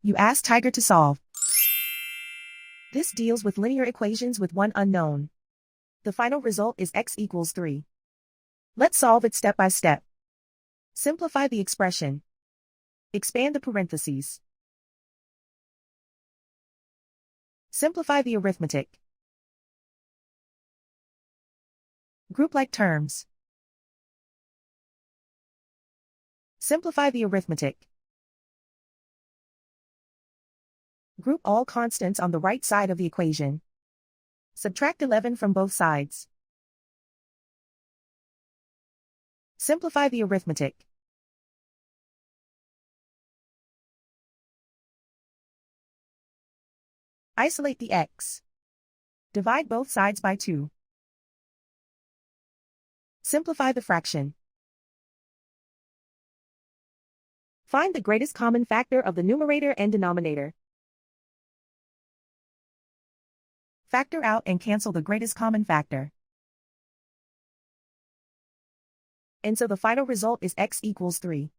You ask Tiger to solve. This deals with linear equations with one unknown. The final result is x equals 3. Let's solve it step by step. Simplify the expression. Expand the parentheses. Simplify the arithmetic. Group like terms. Simplify the arithmetic. Group all constants on the right side of the equation. Subtract 11 from both sides. Simplify the arithmetic. Isolate the x. Divide both sides by 2. Simplify the fraction. Find the greatest common factor of the numerator and denominator. Factor out and cancel the greatest common factor. And so the final result is x equals 3.